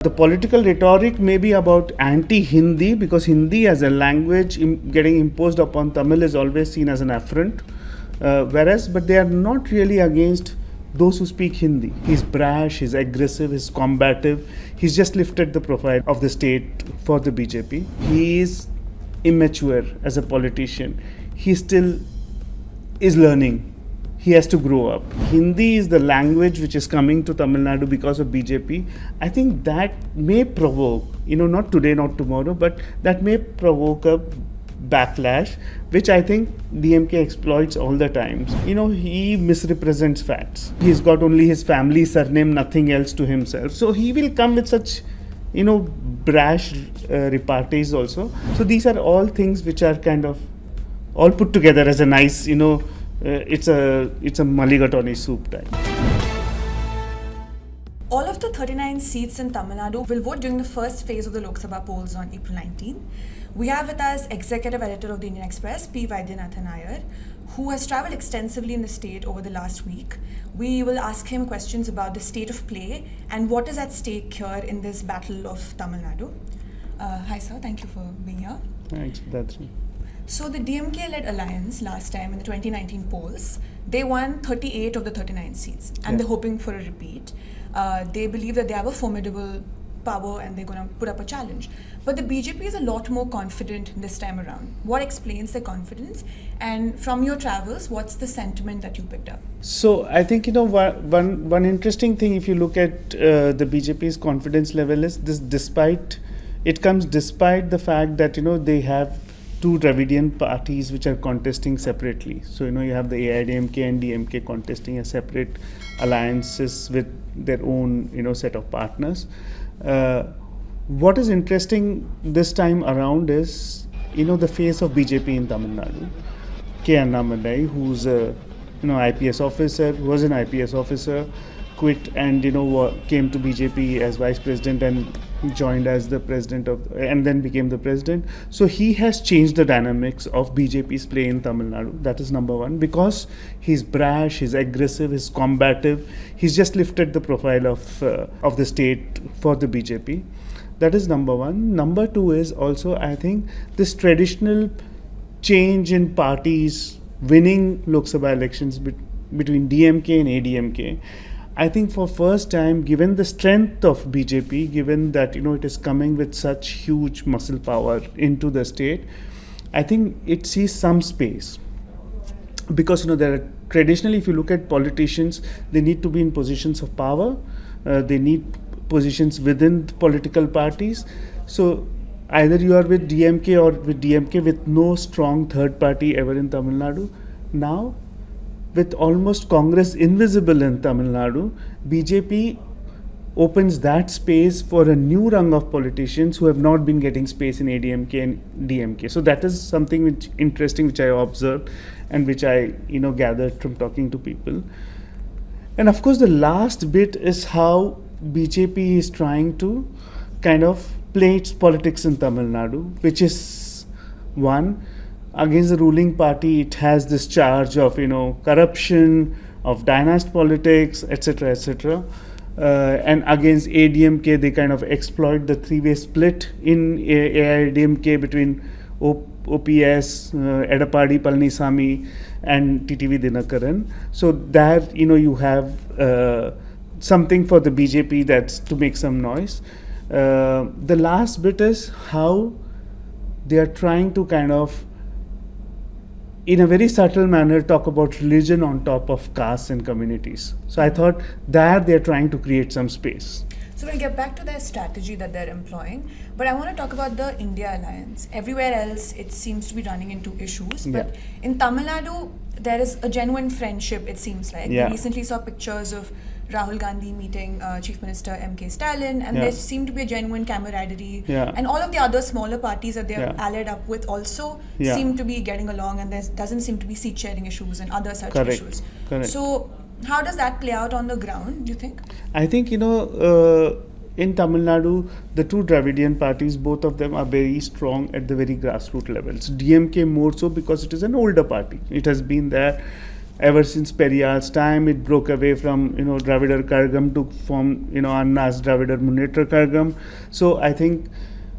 The political rhetoric may be about anti-Hindi because Hindi as a language getting imposed upon Tamil is always seen as an affront. But they are not really against those who speak Hindi. He's brash, he's aggressive, he's combative. He's just lifted the profile of the state for the BJP. He is immature as a politician. He still is learning. He has to grow up. Hindi is the language which is coming to Tamil Nadu because of BJP. I think that may provoke, not today, not tomorrow, but that may provoke a backlash, which I think DMK exploits all the times. He misrepresents facts. He's got only his family surname, nothing else to himself. So he will come with such, brash repartees also. So these are all things which are kind of all put together as a nice, it's a mulligatawny soup type. All of the 39 seats in Tamil Nadu will vote during the first phase of the Lok Sabha polls on April 19. We have with us Executive Editor of the Indian Express, P. Vaidyanathan, who has travelled extensively in the state over the last week. We will ask him questions about the state of play and what is at stake here in this battle of Tamil Nadu. Hi sir, thank you for being here. Thanks, that's me. So the DMK-led alliance last time in the 2019 polls, they won 38 of the 39 seats and they're hoping for a repeat. They believe that they have a formidable power and they're going to put up a challenge. But the BJP is a lot more confident this time around. What explains their confidence? And from your travels, what's the sentiment that you picked up? So I think, one interesting thing if you look at the BJP's confidence level is this despite the fact that, they have two Dravidian parties which are contesting separately. So, you have the AIDMK and DMK contesting as separate alliances with their own, set of partners. What is interesting this time around is, the face of BJP in Tamil Nadu, Annamalai, who's a, IPS officer, was an IPS officer, quit and, came to BJP as vice president and joined as the president and then became the president. So he has changed the dynamics of BJP's play in Tamil Nadu. That is number one. Because he's brash, he's aggressive, he's combative. He's just lifted the profile of the state for the BJP. That is number one. Number two is also, I think, this traditional change in parties winning Lok Sabha elections between DMK and ADMK. I think for first time, given the strength of BJP, given that, it is coming with such huge muscle power into the state, I think it sees some space. Because, there are traditionally, if you look at politicians, they need to be in positions of power. They need positions within political parties. So either you are with DMK or with DMK with no strong third party ever in Tamil Nadu. Now, with almost Congress invisible in Tamil Nadu, BJP opens that space for a new rung of politicians who have not been getting space in ADMK and DMK. So that is something which I observed and which I gathered from talking to people. And of course the last bit is how BJP is trying to kind of play its politics in Tamil Nadu, which is one, against the ruling party, it has this charge of, corruption, of dynasty politics, etc., etc. And against ADMK, they kind of exploit the three-way split in AIDMK between OPS, Edapadi Palanisamy, and TTV Dinakaran. So there, you have something for the BJP that's to make some noise. The last bit is how they are trying to kind of, in a very subtle manner, talk about religion on top of castes and communities. So I thought there they're trying to create some space. So we'll get back to their strategy that they're employing. But I want to talk about the India Alliance. Everywhere else, it seems to be running into issues. But in Tamil Nadu, there is a genuine friendship, it seems like. We recently saw pictures of Rahul Gandhi meeting Chief Minister M.K. Stalin, and there seemed to be a genuine camaraderie. And all of the other smaller parties that they're allied up with also seem to be getting along, and there doesn't seem to be seat sharing issues and other such issues. So how does that play out on the ground, do you think? I think, in Tamil Nadu, the two Dravidian parties, both of them are very strong at the very grassroots levels. DMK more so because it is an older party. It has been there ever since Periyar's time. It broke away from Dravidar Kargam to form Anna's Dravidar Munnetra Kargam. So I think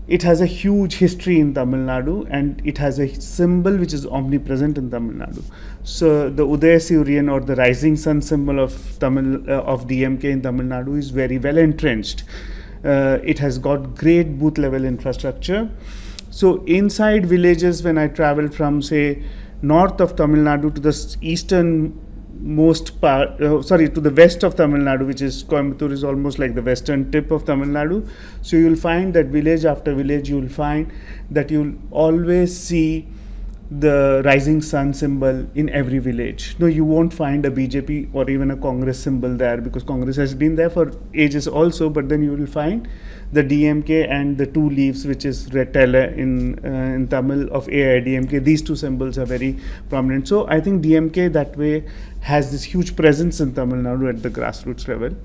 it has a huge history in Tamil Nadu, and it has a symbol which is omnipresent in Tamil Nadu. So the Udaya Suryan, or the rising sun symbol of DMK in Tamil Nadu, is very well entrenched. It has got great booth level infrastructure. So inside villages, when I traveled from, say, north of Tamil Nadu to the easternmost part, to the west of Tamil Nadu, which is Coimbatore, is almost like the western tip of Tamil Nadu. So you'll find that village after village, you'll find that you'll always see the rising sun symbol in every village. No, you won't find a BJP or even a Congress symbol there, because Congress has been there for ages also, but then you will find the DMK and the two leaves, which is red tele in Tamil of AIDMK. These two symbols are very prominent. So I think DMK that way has this huge presence in Tamil Nadu at the grassroots level.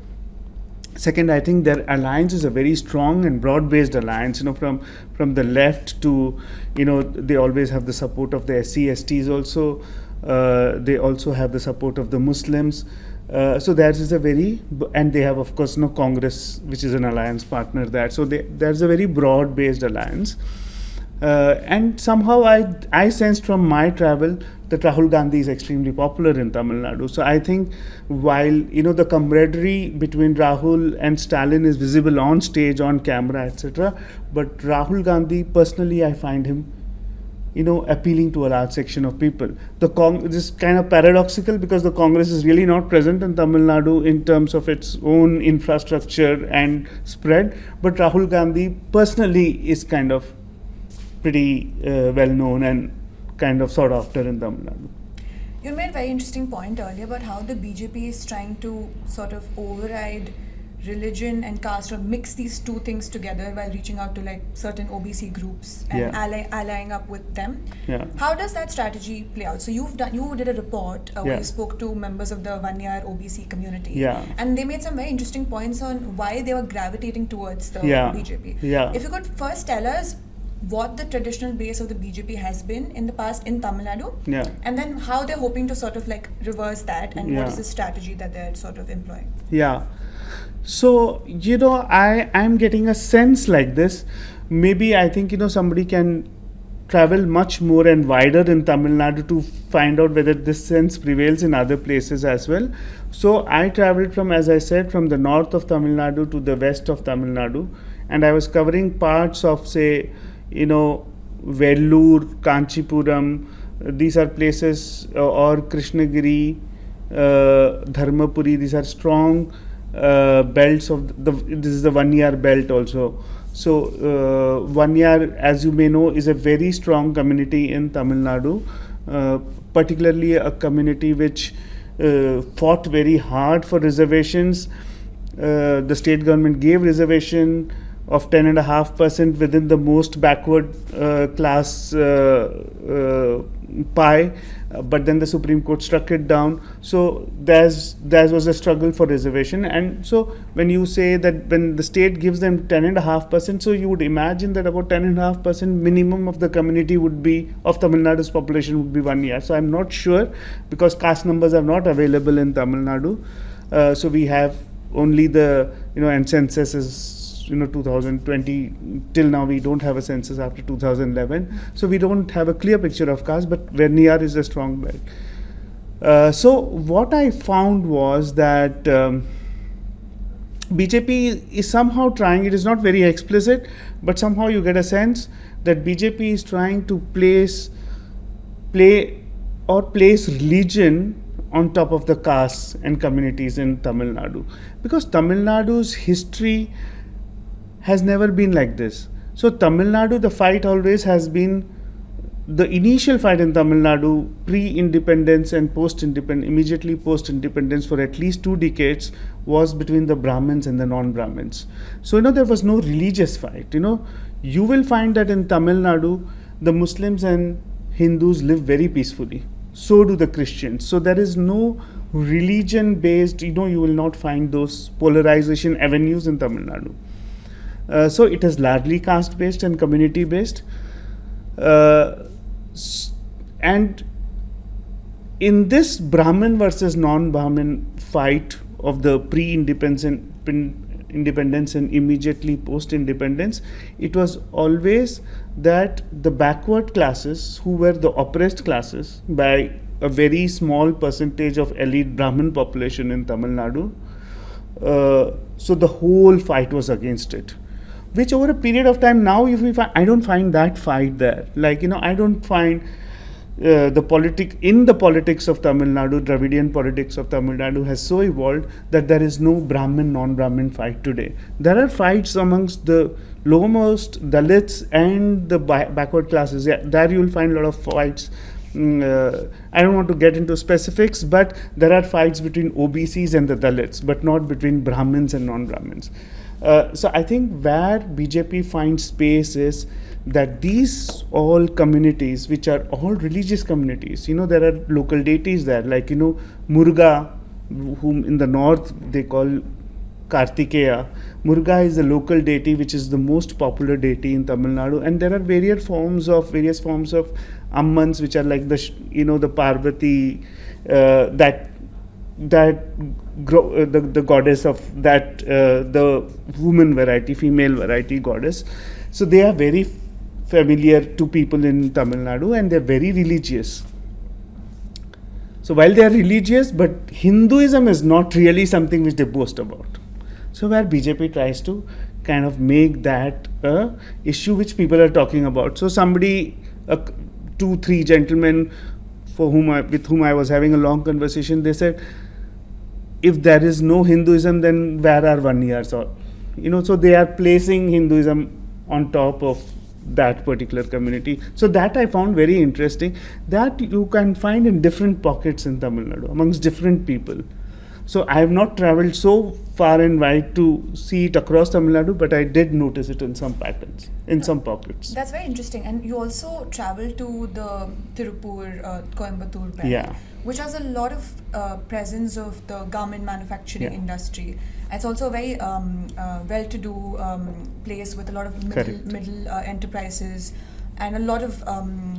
Second, I think their alliance is a very strong and broad-based alliance. From the left to, they always have the support of the SC/STs also. They also have the support of the Muslims. So that is and they have, of course, Congress, which is an alliance partner there. So there's a very broad-based alliance. And somehow I sensed from my travel that Rahul Gandhi is extremely popular in Tamil Nadu. So I think while the camaraderie between Rahul and Stalin is visible on stage, on camera, etc., but Rahul Gandhi, personally, I find him appealing to a large section of people. This is kind of paradoxical, because the Congress is really not present in Tamil Nadu in terms of its own infrastructure and spread, but Rahul Gandhi personally is kind of pretty well known and kind of sought after in Tamil Nadu. You made a very interesting point earlier about how the BJP is trying to sort of override religion and caste, or mix these two things together while reaching out to like certain OBC groups and allying up with them. Yeah. How does that strategy play out? So you did a report where you spoke to members of the 1 year OBC community, and they made some very interesting points on why they were gravitating towards the BJP. Yeah. If you could first tell us what the traditional base of the BJP has been in the past in Tamil Nadu, and then how they're hoping to sort of like reverse that, and what is the strategy that they're sort of employing. So, I'm getting a sense like this. Maybe I think, somebody can travel much more and wider in Tamil Nadu to find out whether this sense prevails in other places as well. So I traveled from, as I said, from the north of Tamil Nadu to the west of Tamil Nadu, and I was covering parts of, say, Vellore, Kanchipuram. These are places, or Krishnagiri, Dharmapuri. These are strong belts of this is the 1 year belt also. So 1 year, as you may know, is a very strong community in Tamil Nadu, particularly a community which fought very hard for reservations. The state government gave reservation of 10.5% within the most backward class pie, but then the Supreme Court struck it down. So there was a struggle for reservation. And so when you say that when the state gives them 10.5%, so you would imagine that about 10.5% minimum of the community would be, of Tamil Nadu's population would be 1 year. So I'm not sure, because caste numbers are not available in Tamil Nadu. So we have only the, and census is 2020, till now we don't have a census after 2011, so we don't have a clear picture of caste, but Vernier is a strong belt. So what I found was that BJP is somehow trying, it is not very explicit, but somehow you get a sense that BJP is trying to place religion on top of the castes and communities in Tamil Nadu, because Tamil Nadu's history has never been like this. So Tamil Nadu, the fight always has been, the initial fight in Tamil Nadu, pre-independence and post-independence, immediately post-independence, for at least 2 decades, was between the Brahmins and the non-Brahmins. So, there was no religious fight. You will find that in Tamil Nadu, the Muslims and Hindus live very peacefully. So do the Christians. So there is no religion-based, you will not find those polarization avenues in Tamil Nadu. So it is largely caste-based and community-based. And in this Brahmin versus non-Brahmin fight of the independence and immediately post-independence, it was always that the backward classes, who were the oppressed classes by a very small percentage of elite Brahmin population in Tamil Nadu, so the whole fight was against it. Which over a period of time now, if we find, I don't find that fight there. Like, I don't find the politics of Tamil Nadu, Dravidian politics of Tamil Nadu has so evolved that there is no Brahmin, non-Brahmin fight today. There are fights amongst the lowermost Dalits and the backward classes. Yeah, there you will find a lot of fights. I don't want to get into specifics, but there are fights between OBCs and the Dalits, but not between Brahmins and non-Brahmins. So I think where BJP finds space is that these all communities, which are all religious communities, there are local deities there, like, Muruga, whom in the north they call Kartikeya. Muruga is the local deity which is the most popular deity in Tamil Nadu, and there are various forms of Ammans, which are like the Parvati, the goddess of that, the woman variety, female variety goddess. So they are very familiar to people in Tamil Nadu, and they're very religious. So while they are religious, but Hinduism is not really something which they boast about. So where BJP tries to kind of make that a issue which people are talking about. So somebody, 2-3 gentlemen with whom I was having a long conversation, they said, if there is no Hinduism, then where are 1 years? Or, so they are placing Hinduism on top of that particular community. So that I found very interesting, that you can find in different pockets in Tamil Nadu, amongst different people. So I have not traveled so far and wide to see it across Tamil Nadu, but I did notice it in some patterns, in some pockets. That's very interesting. And you also traveled to the Tirupur, Coimbatore belt, which has a lot of presence of the garment manufacturing industry. It's also a very well-to-do place with a lot of middle enterprises and a lot of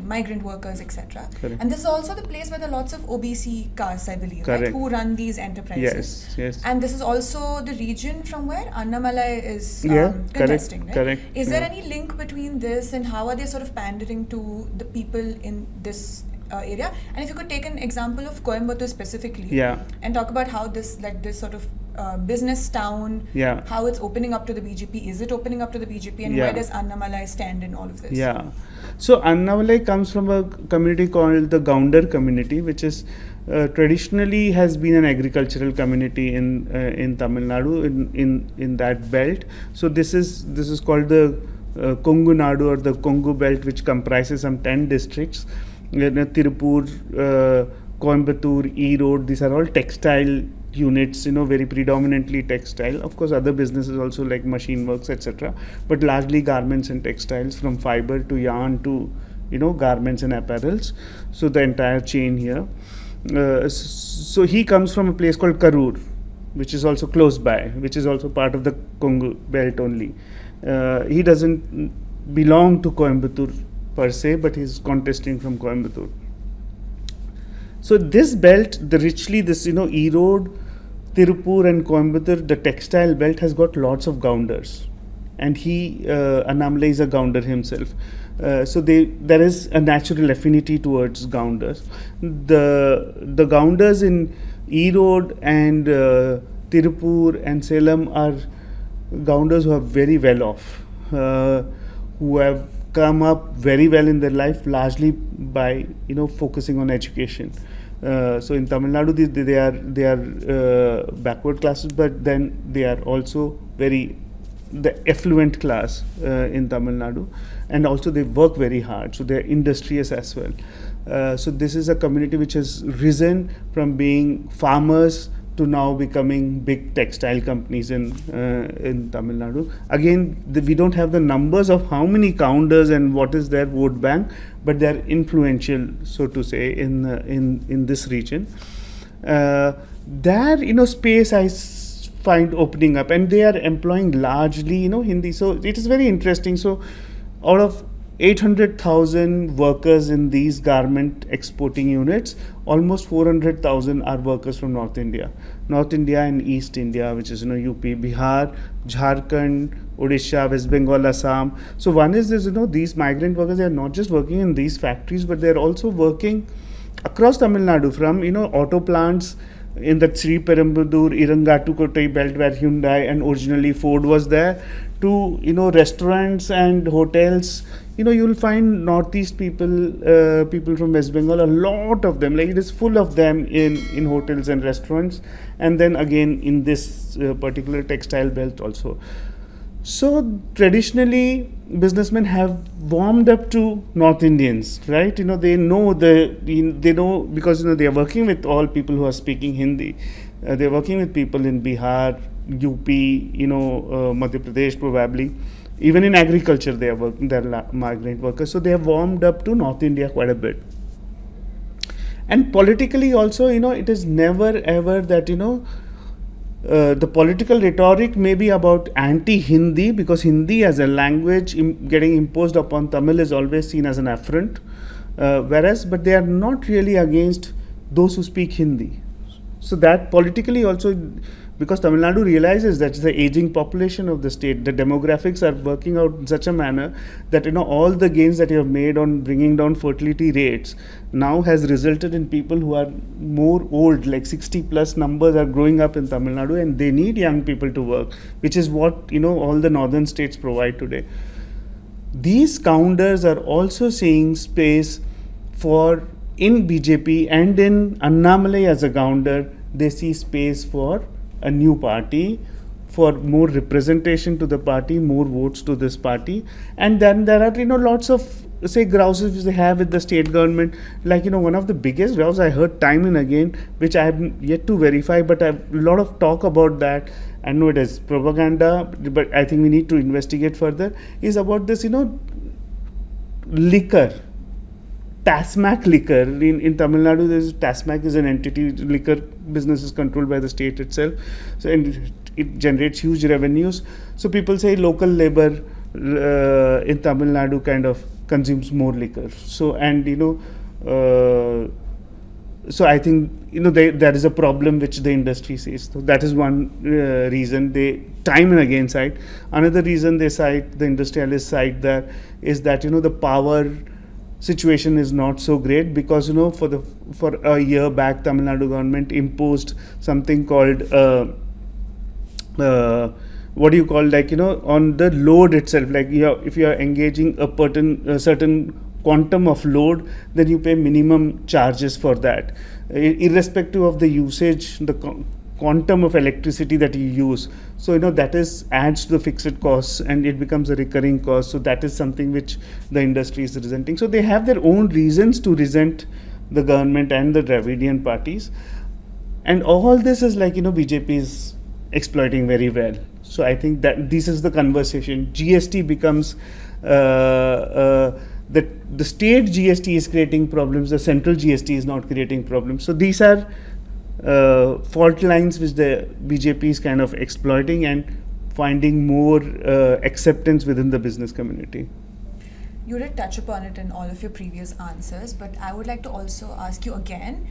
migrant workers, etc. And this is also the place where there are lots of OBC castes, I believe, right, who run these enterprises. Yes. And this is also the region from where Annamalai is contesting, right? Correct. Is there any link between this, and how are they sort of pandering to the people in this area? And if you could take an example of Coimbatore specifically, and talk about how this sort of business town, how it's opening up to the BJP. Is it opening up to the BJP, and where does Annamalai stand in all of this? So Annamalai comes from a community called the Gounder community, which is traditionally has been an agricultural community in Tamil Nadu, in that belt. So this is called the Kongu Nadu, or the Kongu belt, which comprises some 10 districts. Tirupur, Coimbatore, Erode, these are all textile units, very predominantly textile. Of course, other businesses also like machine works, etc. But largely garments and textiles, from fiber to yarn to, garments and apparels. So the entire chain here. So he comes from a place called Karur, which is also close by, which is also part of the Kongu belt only. He doesn't belong to Coimbatore per se, but he's contesting from Coimbatore. So this belt, Erode, Tirupur and Coimbatore, the textile belt has got lots of Gounders, and Annamalai is a Gounder himself. So there is a natural affinity towards Gounders. The Gounders in Erode and Tirupur and Salem are Gounders who are very well off, who have come up very well in their life, largely by focusing on education. So in Tamil Nadu, they are backward classes, but then they are also the affluent class in Tamil Nadu, and also they work very hard, so they are industrious as well. So this is a community which has risen from being farmers to now becoming big textile companies in Tamil Nadu. Again, we don't have the numbers of how many counters and what is their vote bank, but they are influential, so to say, in this region. There, space I find opening up, and they are employing largely, Hindi. So it is very interesting. So out of 800,000 workers in these garment exporting units. Almost 400,000 are workers from North India and East India, which is UP, Bihar, Jharkhand, Odisha, West Bengal, Assam. So one is this, these migrant workers, they are not just working in these factories, but they are also working across Tamil Nadu, from auto plants in the Sri Perumbudur, Irangatu-Kottai belt where Hyundai and originally Ford was there, to restaurants and hotels. You'll find Northeast people, people from West Bengal, a lot of them. Like, it is full of them in hotels and restaurants, and then again in this particular textile belt also. So traditionally, businessmen have warmed up to North Indians, right? They know because they are working with all people who are speaking Hindi. They are working with people in Bihar, UP, Madhya Pradesh probably. Even in agriculture, they are working. They are migrant workers, so they have warmed up to North India quite a bit. And politically also, it is never ever that the political rhetoric may be about anti-Hindi, because Hindi as a language getting imposed upon Tamil is always seen as an affront, but they are not really against those who speak Hindi. So that politically also, because Tamil Nadu realizes that the aging population of the state, the demographics are working out in such a manner that all the gains that you have made on bringing down fertility rates now has resulted in people who are more old, like 60 plus numbers are growing up in Tamil Nadu, and they need young people to work, which is what all the northern states provide today. These counters are also seeing space for, in BJP and in Annamalai as a counter, they see space for a new party, for more representation to the party, more votes to this party. And then there are lots of grouses which they have with the state government. Like one of the biggest grouse I heard time and again, which I have yet to verify, but I have a lot of talk about that. I know it is propaganda, but I think we need to investigate further, is about this liquor, Tasmac liquor. In Tamil Nadu, Tasmac is an entity. Liquor business is controlled by the state itself, so and it generates huge revenues. So people say local labor in Tamil Nadu kind of consumes more liquor. So so I think there is a problem which the industry sees. So that is one reason they time and again cite. Another reason they cite, the industrialists cite, that is that the power situation is not so great, because for a year back Tamil Nadu government imposed something called what do you call, on the load itself, like if you are engaging a certain quantum of load, then you pay minimum charges for that, irrespective of the usage, the quantum of electricity that you use. So that adds to the fixed costs, and it becomes a recurring cost. So that is something which the industry is resenting. So they have their own reasons to resent the government and the Dravidian parties, and all this is BJP is exploiting very well. So I think that this is the conversation. GST becomes the state GST is creating problems, the central GST is not creating problems. So these are fault lines which the BJP is kind of exploiting and finding more acceptance within the business community. You did touch upon it in all of your previous answers, but I would like to also ask you again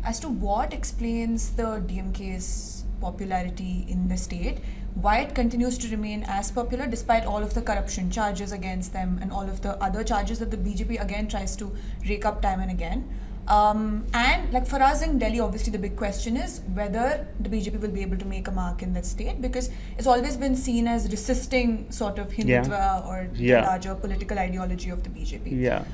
as to what explains the DMK's popularity in the state, why it continues to remain as popular despite all of the corruption charges against them and all of the other charges that the BJP again tries to rake up time and again. And for us in Delhi, obviously the big question is whether the BJP will be able to make a mark in that state, because it's always been seen as resisting sort of Hindutva or the larger political ideology of the BJP.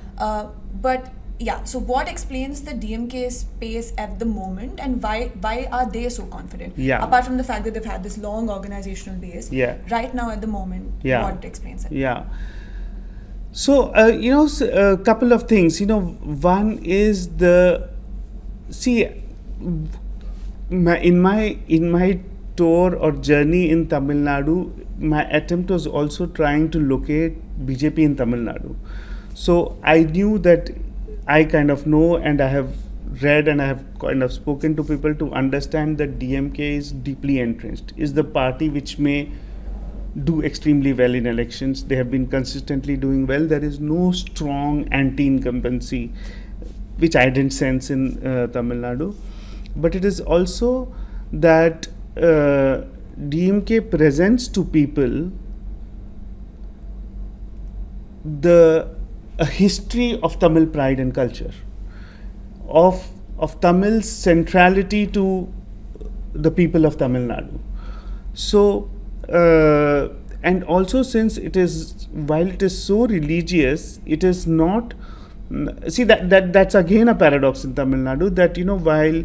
So what explains the DMK's pace at the moment, and why are they so confident? Apart from the fact that they've had this long organizational base, right now at the moment, what explains it? So, a couple of things. One is in my tour or journey in Tamil Nadu, my attempt was also trying to locate BJP in Tamil Nadu. So I knew that I kind of know, and I have read and I have kind of spoken to people to understand that DMK is deeply entrenched, is the party which may do extremely well in elections. They have been consistently doing well. There is no strong anti-incumbency, which I didn't sense in Tamil Nadu. But it is also that DMK presents to people a history of Tamil pride and culture, of Tamil's centrality to the people of Tamil Nadu. So, and also since while it is so religious, it is not. See that's again a paradox in Tamil Nadu, that while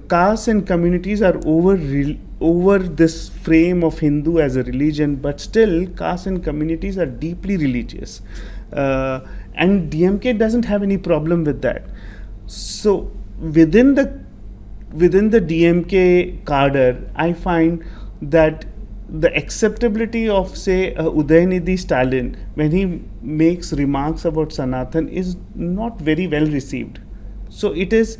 castes and communities are over this frame of Hindu as a religion, but still castes and communities are deeply religious, and DMK doesn't have any problem with that. So within the DMK cadre, I find that the acceptability of, say, Udayanidhi Stalin, when he makes remarks about Sanatan, is not very well received. So it is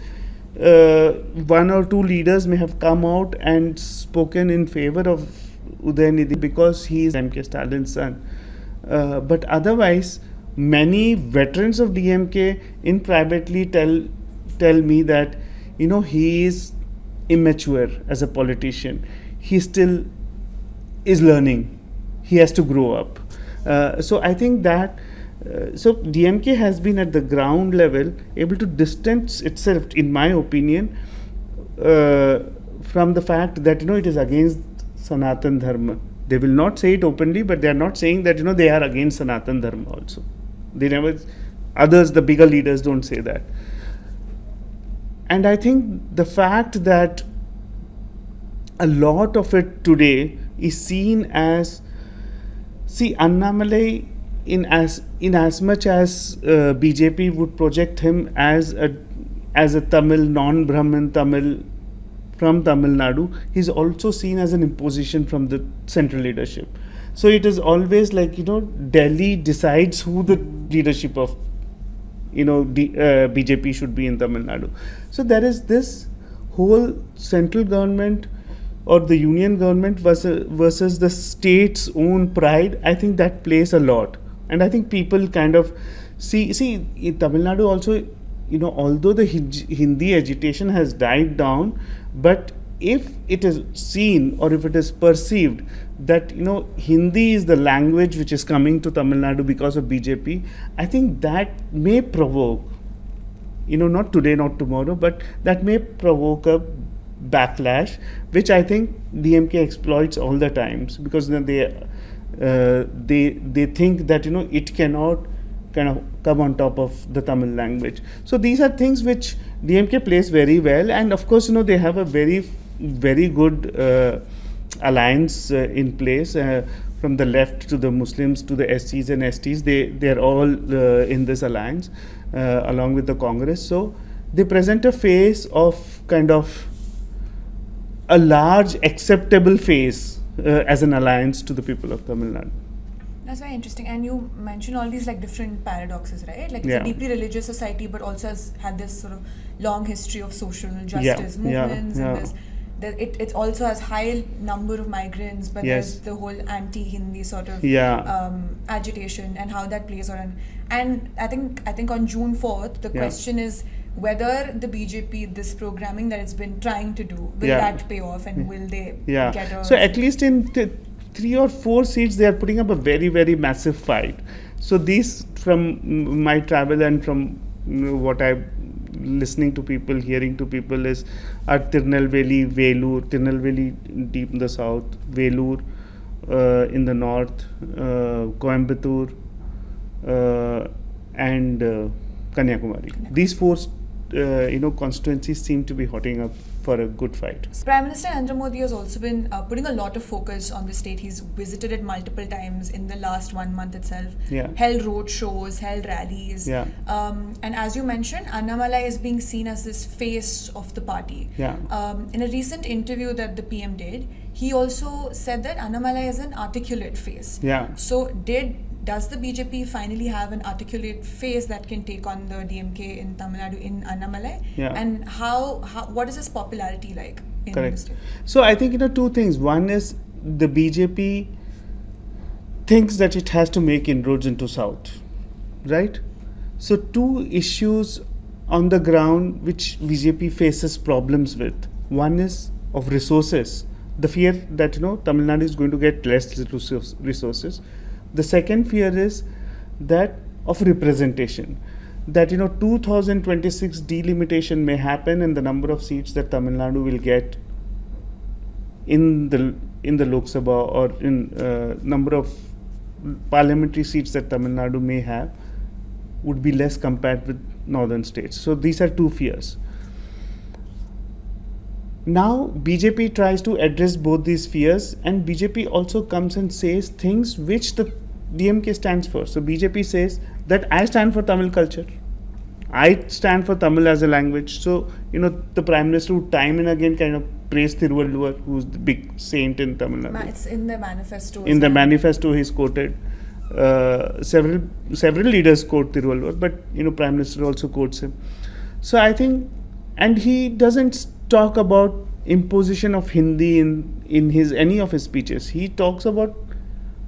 one or two leaders may have come out and spoken in favor of Udayanidhi because he is DMK Stalin's son. But otherwise, many veterans of DMK in privately tell me that he is immature as a politician. He still is learning. He has to grow up. So I think that so DMK has been at the ground level able to distance itself, in my opinion, from the fact that it is against Sanatan Dharma. They will not say it openly, but they are not saying that they are against Sanatan Dharma also. They never. Others, the bigger leaders, don't say that. And I think the fact that a lot of it today is seen as, Annamalai, in as much as BJP would project him as a Tamil, non-Brahmin Tamil from Tamil Nadu, he's also seen as an imposition from the central leadership. So it is always like, Delhi decides who the leadership of, BJP should be in Tamil Nadu. So there is this whole central government or the union government versus the state's own pride. I think that plays a lot. And I think people kind of see in Tamil Nadu also, although the Hindi agitation has died down, but if it is seen or if it is perceived that Hindi is the language which is coming to Tamil Nadu because of BJP, I think that may provoke, not today, not tomorrow, but that may provoke a backlash, which I think DMK exploits all the times, because they think that it cannot kind of come on top of the Tamil language. So these are things which DMK plays very well, and of course they have a very, very good alliance in place, from the left to the Muslims to the SCs and STs. They are all in this alliance along with the Congress. So they present a face of kind of a large acceptable face as an alliance to the people of Tamil Nadu. That's very interesting. And you mentioned all these different paradoxes, right? Like it's a deeply religious society, but also has had this sort of long history of social justice movements and this. It also has high number of migrants, but there's the whole anti-Hindi sort of agitation and how that plays on. And I think on June 4th, the question is whether the BJP, this programming that it's been trying to do, will that pay off, and will they get a... So at least in 3 or 4 seats, they are putting up a very, very massive fight. So these, from my travel and from what I'm listening to people, hearing to people, is at Tirunelveli, Velur, Tirunelveli deep in the south, Velur in the north, Coimbatore and Kanyakumari. These 4 constituencies seem to be hotting up for a good fight. Prime Minister Narendra Modi has also been putting a lot of focus on the state. He's visited it multiple times in the last 1 month itself. Held road shows, held rallies. And as you mentioned, Annamalai is being seen as this face of the party. In a recent interview that the PM did, he also said that Annamalai is an articulate face. So does the BJP finally have an articulate face that can take on the DMK in Tamil Nadu in Annamalai? And what is his popularity like in the state? So I think 2 things. One is the BJP thinks that it has to make inroads into South, right? So two issues on the ground which BJP faces problems with. One is of resources, the fear that Tamil Nadu is going to get less resources. The second fear is that of representation, that 2026 delimitation may happen and the number of seats that Tamil Nadu will get in the Lok Sabha or in number of parliamentary seats that Tamil Nadu may have would be less compared with northern states. So these are two fears. Now BJP tries to address both these fears, and BJP also comes and says things which the DMK stands for. So BJP says that I stand for Tamil culture. I stand for Tamil as a language. So, the Prime Minister would time and again kind of praise Thiruvalluvar, who's the big saint in Tamil Nadu. It's in the manifesto. In the manifesto, he's quoted. Several leaders quote Thiruvalluvar, but, Prime Minister also quotes him. So I think, and he doesn't talk about imposition of Hindi in his any of his speeches. He talks about,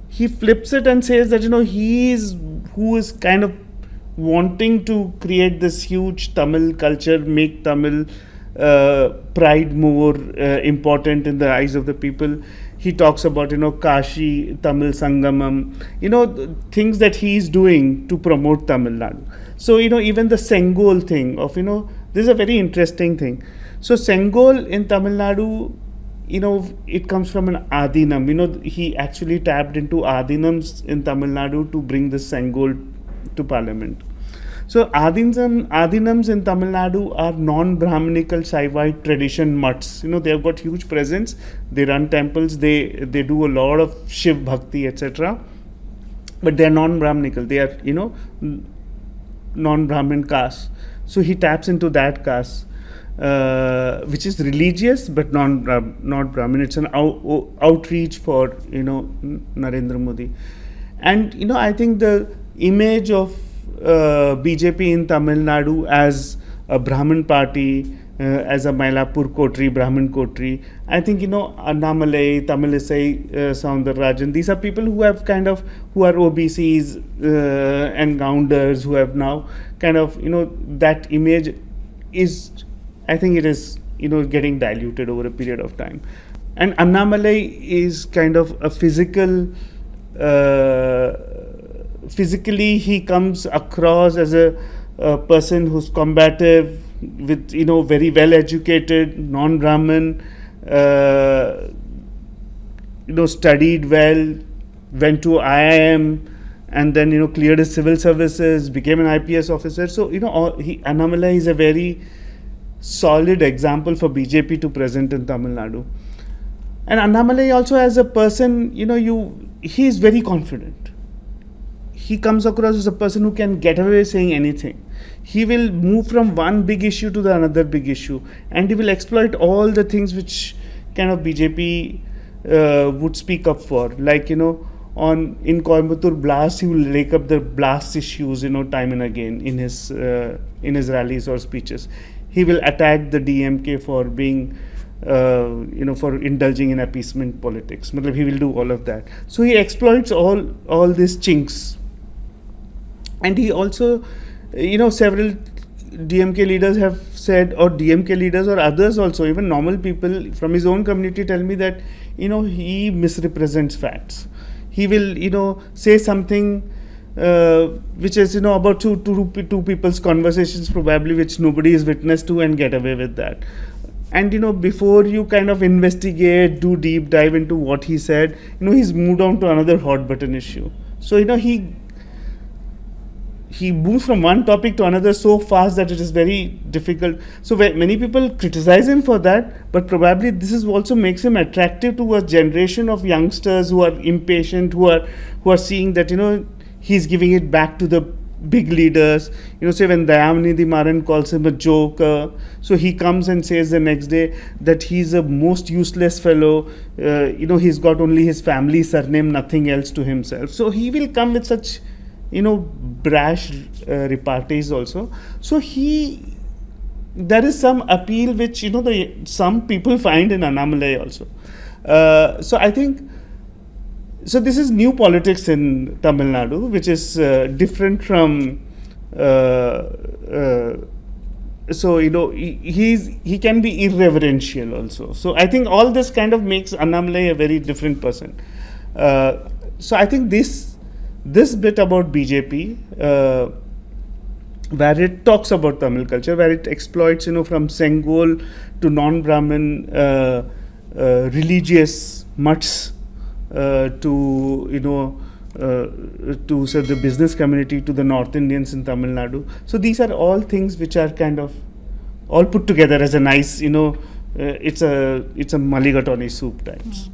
he flips it and says that, he is who is kind of wanting to create this huge Tamil culture, make Tamil pride more important in the eyes of the people. He talks about, Kashi, Tamil Sangamam, things that he is doing to promote Tamil Nadu. So, even the Sengol thing of, this is a very interesting thing. So, Sengol in Tamil Nadu, it comes from an Adinam. He actually tapped into Adinams in Tamil Nadu to bring the Sengol to parliament. So Adinams in Tamil Nadu are non-Brahminical Saivite tradition mutts. They have got huge presence. They run temples. They do a lot of Shiv Bhakti, etc. But they are non-Brahminical. They are non-Brahmin caste. So he taps into that caste, which is religious but not Brahmin. It's an outreach for Narendra Modi. And I think the image of BJP in Tamil Nadu as a Brahmin party, as a Mylapore Kotri, Brahmin Kotri. I think, Annamalai, Tamilisai, Soundararajan, these are people who have who are OBCs and Gounders, who have now that image is, I think it is, getting diluted over a period of time. And Annamalai is kind of a physically he comes across as a person who's combative, with very well educated, non-Brahmin, studied well, went to IIM, and then cleared his civil services, became an IPS officer. So Annamalai is a very solid example for BJP to present in Tamil Nadu. And Annamalai also as a person, he is very confident. He comes across as a person who can get away saying anything. He will move from one big issue to the another big issue, and he will exploit all the things which BJP would speak up for. Like, in Coimbatore blast, he will rake up the blast issues, time and again in his rallies or speeches. He will attack the DMK for being for indulging in appeasement politics. He will do all of that. So he exploits all these chinks. And he also, several DMK leaders have said, or DMK leaders or others also, even normal people from his own community tell me that, he misrepresents facts. He will, say something which is, about two people's conversations probably, which nobody is witness to, and get away with that. And before you investigate, do deep dive into what he said, he's moved on to another hot button issue. So he moves from one topic to another so fast that it is very difficult. So many people criticize him for that, but probably this is also makes him attractive to a generation of youngsters who are impatient, who are seeing that he's giving it back to the big leaders. Say when Dayamanidhi Maran calls him a joker, so he comes and says the next day that he's a most useless fellow. He's got only his family surname, nothing else to himself. So he will come with such brash repartees also. So there is some appeal which some people find in Annamalai also. So I think So this is new politics in Tamil Nadu, which is different from. So he can be irreverential also. So I think all this kind of makes Annamalai a very different person. So I think this bit about BJP, where it talks about Tamil culture, where it exploits from Sengol to non-Brahmin religious mutts to say the business community, to the North Indians in Tamil Nadu. So these are all things which are kind of all put together as a nice, it's a mulligatawny soup types.